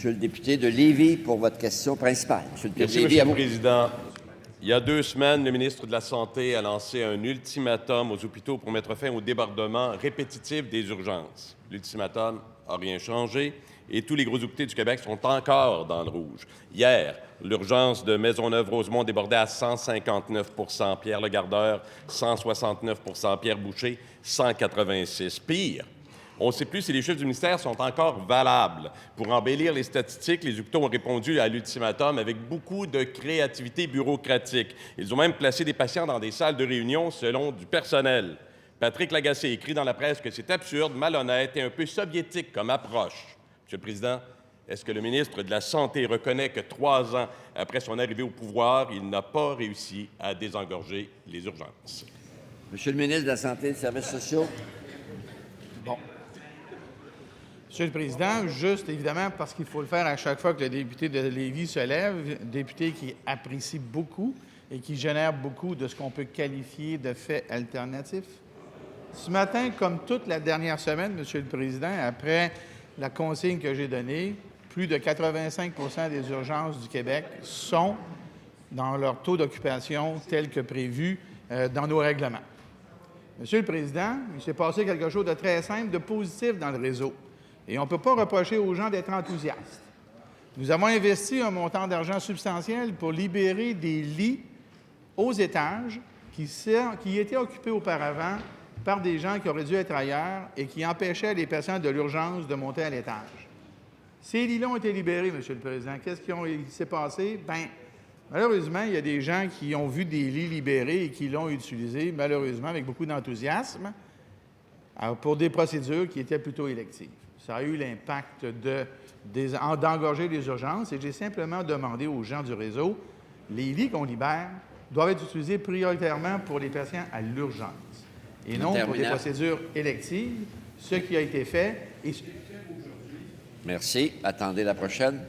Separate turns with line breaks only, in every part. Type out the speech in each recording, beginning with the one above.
Monsieur le député de Lévis, pour votre question principale. Monsieur le député de Lévis,
Monsieur le Président. Il y a 2 semaines, le ministre de la Santé a lancé un ultimatum aux hôpitaux pour mettre fin au débordement répétitif des urgences. L'ultimatum n'a rien changé et tous les gros hôpitaux du Québec sont encore dans le rouge. Hier, l'urgence de Maisonneuve-Rosemont débordait à 159 %, Pierre-le-Gardeur, 169 %, Pierre-Boucher, 186 %. Pire, on ne sait plus si les chiffres du ministère sont encore valables. Pour embellir les statistiques, les hôpitaux ont répondu à l'ultimatum avec beaucoup de créativité bureaucratique. Ils ont même placé des patients dans des salles de réunion selon du personnel. Patrick Lagacé écrit dans la presse que c'est absurde, malhonnête et un peu soviétique comme approche. Monsieur le Président, est-ce que le ministre de la Santé reconnaît que 3 ans après son arrivée au pouvoir, il n'a pas réussi à désengorger les urgences?
Monsieur le ministre de la Santé et des Services sociaux.
Bon. Monsieur le Président, juste évidemment, parce qu'il faut le faire à chaque fois que le député de Lévis se lève, député qui apprécie beaucoup et qui génère beaucoup de ce qu'on peut qualifier de faits alternatifs. Ce matin, comme toute la dernière semaine, Monsieur le Président, après la consigne que j'ai donnée, plus de 85 % des urgences du Québec sont dans leur taux d'occupation tel que prévu dans nos règlements. Monsieur le Président, il s'est passé quelque chose de très simple, de positif dans le réseau. Et on ne peut pas reprocher aux gens d'être enthousiastes. Nous avons investi un montant d'argent substantiel pour libérer des lits aux étages qui étaient occupés auparavant par des gens qui auraient dû être ailleurs et qui empêchaient les patients de l'urgence de monter à l'étage. Ces lits-là ont été libérés, Monsieur le Président. Qu'est-ce qui s'est passé? Bien, malheureusement, il y a des gens qui ont vu des lits libérés et qui l'ont utilisé, malheureusement, avec beaucoup d'enthousiasme, pour des procédures qui étaient plutôt électives. Ça a eu l'impact d'engorger les urgences et j'ai simplement demandé aux gens du réseau, les lits qu'on libère doivent être utilisés prioritairement pour les patients à l'urgence et non pour des procédures électives, ce qui a été fait et ce qui est fait aujourd'hui.
Merci. Attendez la prochaine.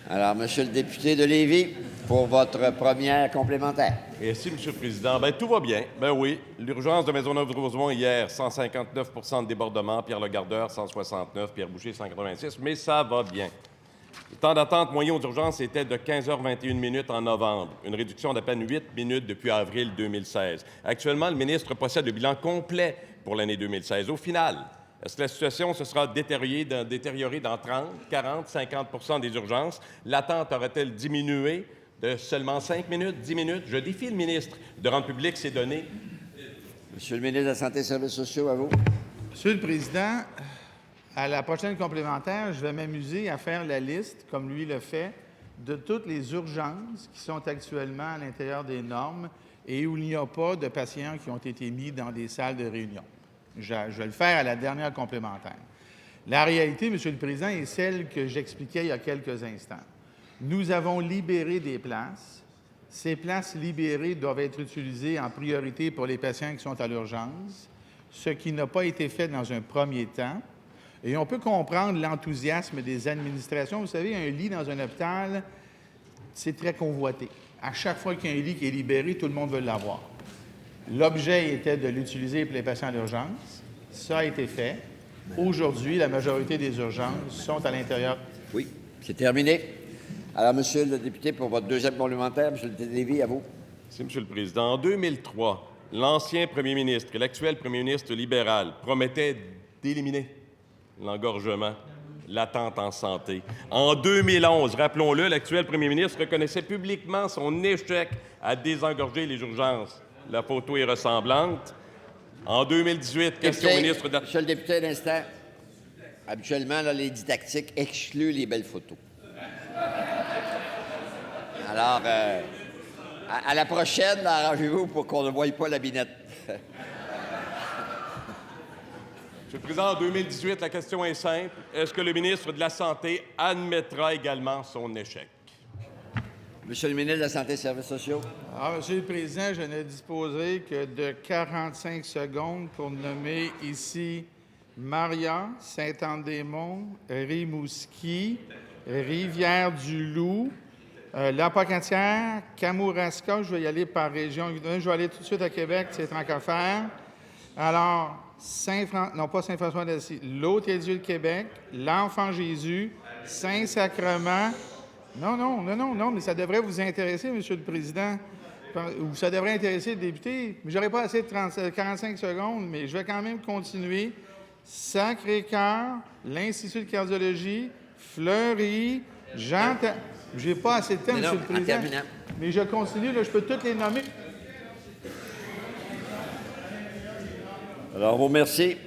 Alors, Monsieur le député de Lévis, pour votre première complémentaire.
Merci, Monsieur le Président. Bien, tout va bien. Ben oui. L'urgence de Maisonneuve-Rosemont hier, 159 % de débordement. Pierre-le-Gardeur, 169. Pierre-Boucher, 186. Mais ça va bien. Le temps d'attente moyen aux urgences était de 15h21 en novembre, une réduction d'à peine 8 minutes depuis avril 2016. Actuellement, le ministre possède le bilan complet pour l'année 2016. Au final, est-ce que la situation se sera détériorée dans 30, 40, 50 % des urgences? L'attente aurait-elle diminué de seulement 5 minutes, 10 minutes? Je défie le ministre de rendre public ces données.
Monsieur le ministre de la Santé et des Services sociaux, à vous.
Monsieur le Président, à la prochaine complémentaire, je vais m'amuser à faire la liste, comme lui le fait, de toutes les urgences qui sont actuellement à l'intérieur des normes et où il n'y a pas de patients qui ont été mis dans des salles de réunion. Je vais le faire à la dernière complémentaire. La réalité, Monsieur le Président, est celle que j'expliquais il y a quelques instants. Nous avons libéré des places. Ces places libérées doivent être utilisées en priorité pour les patients qui sont à l'urgence, ce qui n'a pas été fait dans un premier temps. Et on peut comprendre l'enthousiasme des administrations. Vous savez, un lit dans un hôpital, c'est très convoité. À chaque fois qu'il y a un lit qui est libéré, tout le monde veut l'avoir. L'objet était de l'utiliser pour les patients d'urgence. Ça a été fait. Aujourd'hui, la majorité des urgences sont à l'intérieur.
Oui, c'est terminé. Alors, Monsieur le député, pour votre deuxième complémentaire, Monsieur le député Lévis, à vous.
Merci, Monsieur le Président. En 2003, l'ancien premier ministre et l'actuel premier ministre libéral promettaient d'éliminer l'engorgement, l'attente en santé. En 2011, rappelons-le, l'actuel premier ministre reconnaissait publiquement son échec à désengorger les urgences. La photo est ressemblante. En 2018, question au ministre de...
Monsieur le député, à l'instant, habituellement, là, les didactiques excluent les belles photos. Alors, à la prochaine, arrangez-vous pour qu'on ne voie pas la binette.
Monsieur le Président, en 2018, la question est simple. Est-ce que le ministre de la Santé admettra également son échec?
Monsieur le ministre de la Santé et des Services sociaux.
Monsieur le Président, je ne disposerai que de 45 secondes pour nommer ici Maria, Saint-Anne-des-Monts, Rimouski, Rivière-du-Loup, La Pocatière, Kamouraska. Je vais y aller par région. Je vais aller tout de suite à Québec, c'est tant qu'à faire. Alors, non pas Saint-François d'Assise, l'Hôtel-Dieu de Québec, l'Enfant Jésus, Saint-Sacrement. Non, mais ça devrait vous intéresser, Monsieur le Président. Ou ça devrait intéresser le député. Mais j'aurais pas assez de 45 secondes, mais je vais quand même continuer. Sacré-Cœur, l'Institut de cardiologie, Fleury, j'ai pas assez de temps, Monsieur le Président. Mais je continue, là, je peux toutes les nommer.
Alors, vous remercie.